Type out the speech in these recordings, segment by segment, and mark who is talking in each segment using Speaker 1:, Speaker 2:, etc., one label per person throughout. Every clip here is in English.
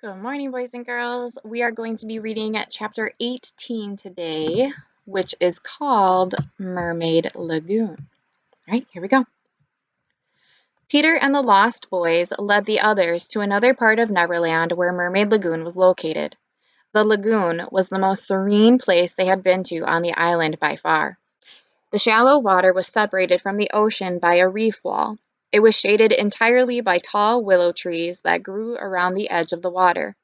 Speaker 1: Good morning, boys and girls. We are going to be reading at chapter 18 today, which is called Mermaid Lagoon. All right, here we go. Peter and the Lost Boys led the others to another part of Neverland where Mermaid Lagoon was located. The lagoon was the most serene place they had been to on the island by far. The shallow water was separated from the ocean by a reef wall. It was shaded entirely by tall willow trees that grew around the edge of the water.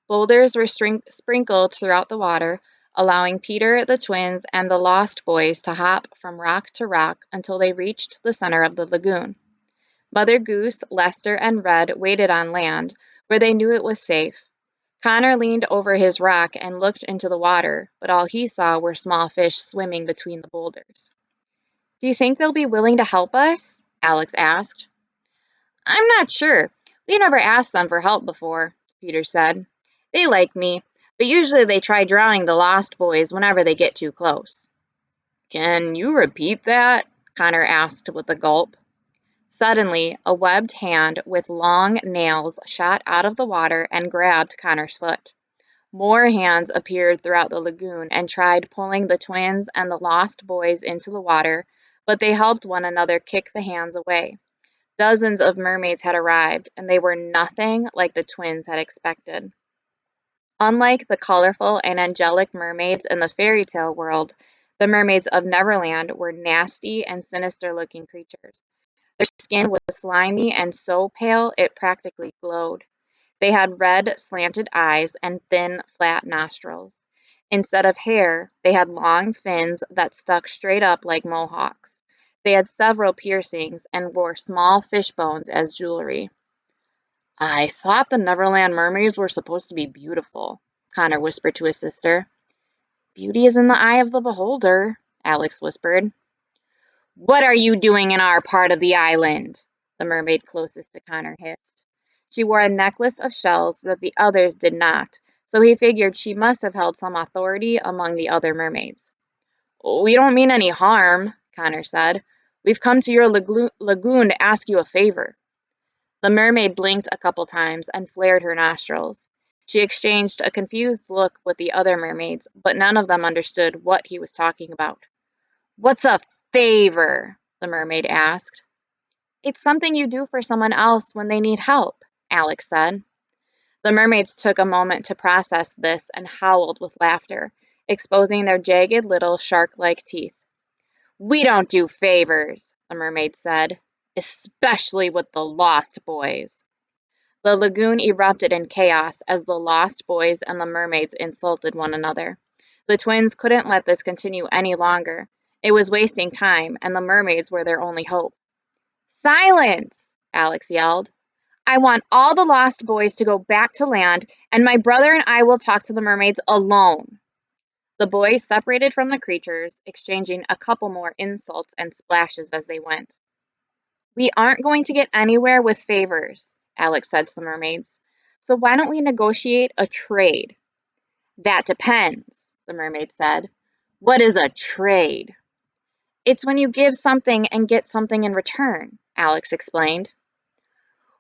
Speaker 1: Boulders were sprinkled throughout the water, allowing Peter, the twins, and the Lost Boys to hop from rock to rock until they reached the center of the lagoon. Mother Goose, Lester, and Red waited on land, where they knew it was safe. Connor leaned over his rock and looked into the water, but all he saw were small fish swimming between the boulders. "Do you think they'll be willing to help us?" Alex asked. "I'm not sure. We never asked them for help before," Peter said. "They like me, but usually they try drowning the Lost Boys whenever they get too close." "Can you repeat that?" Connor asked with a gulp. Suddenly, a webbed hand with long nails shot out of the water and grabbed Connor's foot. More hands appeared throughout the lagoon and tried pulling the twins and the Lost Boys into the water, but they helped one another kick the hands away. Dozens of mermaids had arrived, and they were nothing like the twins had expected. Unlike the colorful and angelic mermaids in the fairy tale world, the mermaids of Neverland were nasty and sinister-looking creatures. Their skin was slimy and so pale it practically glowed. They had red, slanted eyes and thin, flat nostrils. Instead of hair, they had long fins that stuck straight up like mohawks. They had several piercings and wore small fish bones as jewelry. "I thought the Neverland mermaids were supposed to be beautiful," Connor whispered to his sister. "Beauty is in the eye of the beholder," Alex whispered. "What are you doing in our part of the island?" the mermaid closest to Connor hissed. She wore a necklace of shells that the others did not, so he figured she must have held some authority among the other mermaids. "We don't mean any harm," Connor said. "We've come to your lagoon to ask you a favor." The mermaid blinked a couple times and flared her nostrils. She exchanged a confused look with the other mermaids, but none of them understood what he was talking about. "What's a favor?" the mermaid asked. "It's something you do for someone else when they need help," Alex said. The mermaids took a moment to process this and howled with laughter, exposing their jagged little shark-like teeth. "We don't do favors," the mermaid said, "especially with the Lost Boys." The lagoon erupted in chaos as the Lost Boys and the mermaids insulted one another. The twins couldn't let this continue any longer. It was wasting time, and the mermaids were their only hope. "Silence!" Alex yelled. "I want all the Lost Boys to go back to land, and my brother and I will talk to the mermaids alone." The boys separated from the creatures, exchanging a couple more insults and splashes as they went. "We aren't going to get anywhere with favors," Alex said to the mermaids. "So why don't we negotiate a trade?" "That depends," the mermaid said. "What is a trade?" "It's when you give something and get something in return," Alex explained.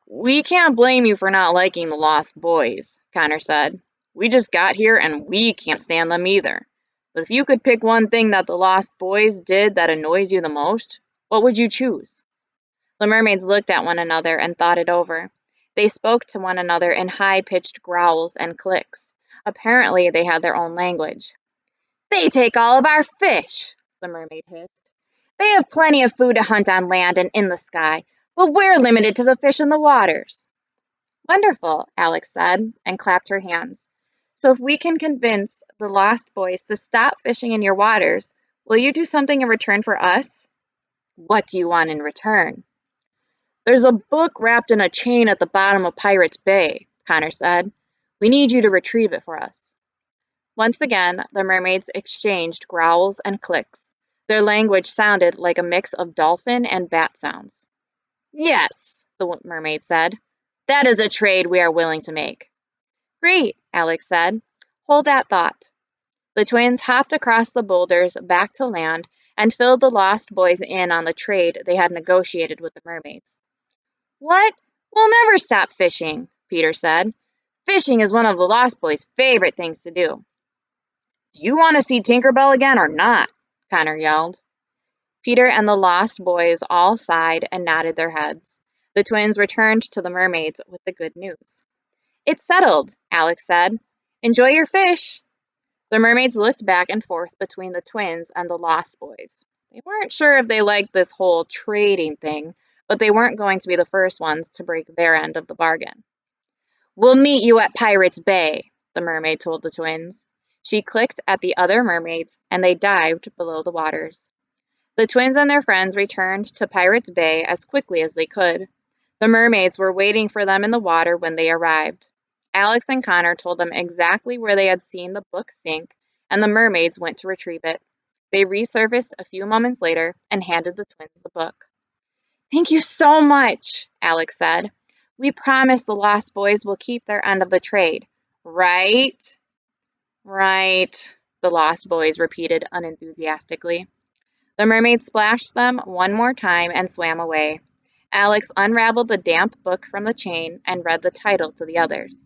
Speaker 1: "We can't blame you for not liking the Lost Boys," Connor said. "We just got here and we can't stand them either. But if you could pick one thing that the Lost Boys did that annoys you the most, what would you choose?" The mermaids looked at one another and thought it over. They spoke to one another in high-pitched growls and clicks. Apparently they had their own language. "They take all of our fish," the mermaid hissed. "They have plenty of food to hunt on land and in the sky, but we're limited to the fish in the waters." "Wonderful," Alex said, and clapped her hands. "So if we can convince the Lost Boys to stop fishing in your waters, will you do something in return for us?" "What do you want in return?" "There's a book wrapped in a chain at the bottom of Pirate's Bay," Connor said. "We need you to retrieve it for us." Once again, the mermaids exchanged growls and clicks. Their language sounded like a mix of dolphin and bat sounds. "Yes," the mermaid said. "That is a trade we are willing to make." "Great," Alex said. "Hold that thought." The twins hopped across the boulders back to land and filled the Lost Boys in on the trade they had negotiated with the mermaids. "What? We'll never stop fishing," Peter said. Fishing is one of the Lost Boys' favorite things to do. Do you want to see Tinker Bell again or not? Connor yelled. Peter and the Lost Boys all sighed and nodded their heads. The twins returned to the mermaids with the good news. It's settled, Alex said. Enjoy your fish. The mermaids looked back and forth between the twins and the Lost Boys. They weren't sure if they liked this whole trading thing, but they weren't going to be the first ones to break their end of the bargain. We'll meet you at Pirates Bay, the mermaid told the twins. She clicked at the other mermaids, and they dived below the waters. The twins and their friends returned to Pirates Bay as quickly as they could. The mermaids were waiting for them in the water when they arrived. Alex and Connor told them exactly where they had seen the book sink, and the mermaids went to retrieve it. They resurfaced a few moments later and handed the twins the book. Thank you so much, Alex said. We promise the Lost Boys will keep their end of the trade. Right? Right, the Lost Boys repeated unenthusiastically. The mermaid splashed them one more time and swam away. Alex unraveled the damp book from the chain and read the title to the others.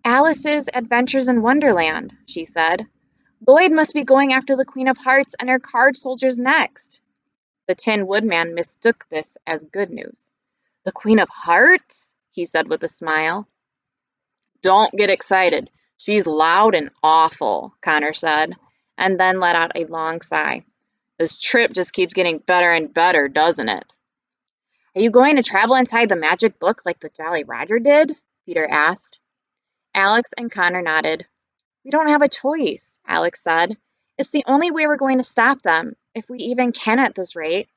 Speaker 1: Alice's Adventures in Wonderland, she said. Lloyd must be going after the Queen of Hearts and her card soldiers next. The Tin Woodman mistook this as good news. The Queen of Hearts? He said with a smile. Don't get excited. She's loud and awful, Connor said, and then let out a long sigh. This trip just keeps getting better and better, doesn't it? Are you going to travel inside the magic book like the Jolly Roger did? Peter asked. Alex and Connor nodded. We don't have a choice, Alex said. It's the only way we're going to stop them, if we even can at this rate.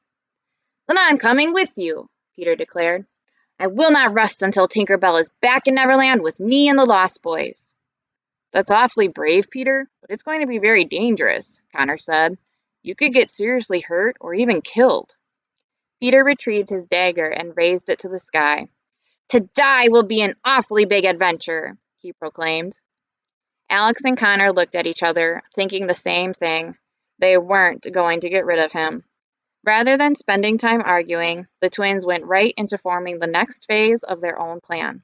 Speaker 1: Then I'm coming with you, Peter declared. I will not rest until Tinker Bell is back in Neverland with me and the Lost Boys. That's awfully brave, Peter, but it's going to be very dangerous, Connor said. You could get seriously hurt or even killed. Peter retrieved his dagger and raised it to the sky. To die will be an awfully big adventure, he proclaimed. Alex and Connor looked at each other, thinking the same thing. They weren't going to get rid of him. Rather than spending time arguing, the twins went right into forming the next phase of their own plan.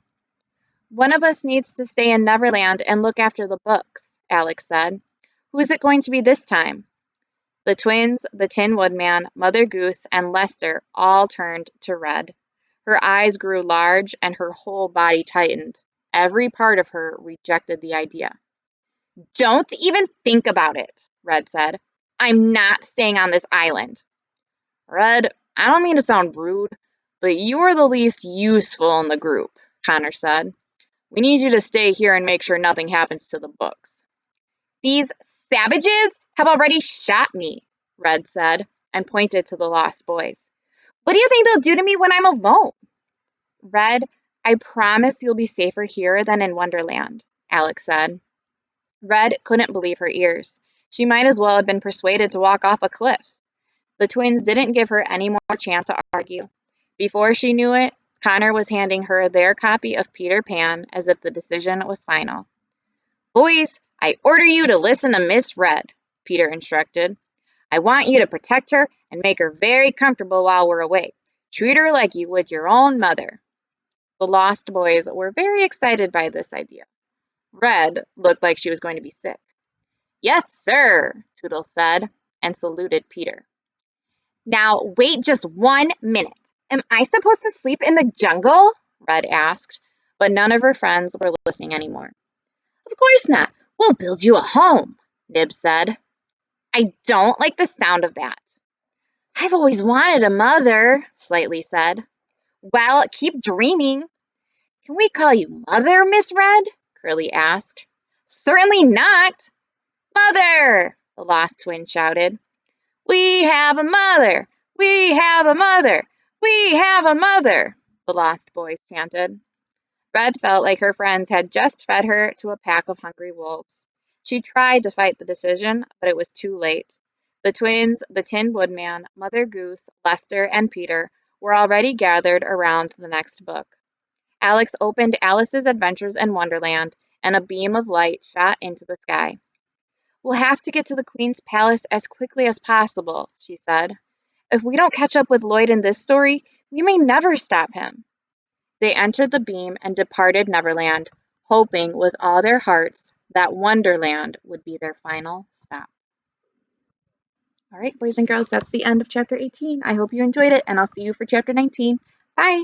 Speaker 1: One of us needs to stay in Neverland and look after the books, Alex said. Who is it going to be this time? The twins, the Tin Woodman, Mother Goose, and Lester all turned to Red. Her eyes grew large and her whole body tightened. Every part of her rejected the idea. Don't even think about it, Red said. I'm not staying on this island. Red, I don't mean to sound rude, but you're the least useful in the group, Connor said. We need you to stay here and make sure nothing happens to the books. These savages have already shot me, Red said, and pointed to the Lost Boys. What do you think they'll do to me when I'm alone? Red, I promise you'll be safer here than in Wonderland, Alex said. Red couldn't believe her ears. She might as well have been persuaded to walk off a cliff. The twins didn't give her any more chance to argue. Before she knew it, Connor was handing her their copy of Peter Pan as if the decision was final. Boys, I order you to listen to Miss Red, Peter instructed. I want you to protect her and make her very comfortable while we're away. Treat her like you would your own mother. The Lost Boys were very excited by this idea. Red looked like she was going to be sick. Yes, sir, Toodles said, and saluted Peter. Now, wait just 1 minute. Am I supposed to sleep in the jungle? Red asked, but none of her friends were listening anymore. Of course not. We'll build you a home, Nib said. I don't like the sound of that. I've always wanted a mother, Slightly said. Well, keep dreaming. Can we call you Mother, Miss Red? Curly asked. Certainly not. Mother, the Lost Twin shouted. We have a mother! We have a mother! We have a mother! The Lost Boys chanted. Red felt like her friends had just fed her to a pack of hungry wolves. She tried to fight the decision, but it was too late. The twins, the Tin Woodman, Mother Goose, Lester, and Peter were already gathered around the next book. Alex opened Alice's Adventures in Wonderland, and a beam of light shot into the sky. We'll have to get to the Queen's palace as quickly as possible, she said. If we don't catch up with Lloyd in this story, we may never stop him. They entered the beam and departed Neverland, hoping with all their hearts that Wonderland would be their final stop. All right, boys and girls, that's the end of chapter 18. I hope you enjoyed it, and I'll see you for chapter 19. Bye.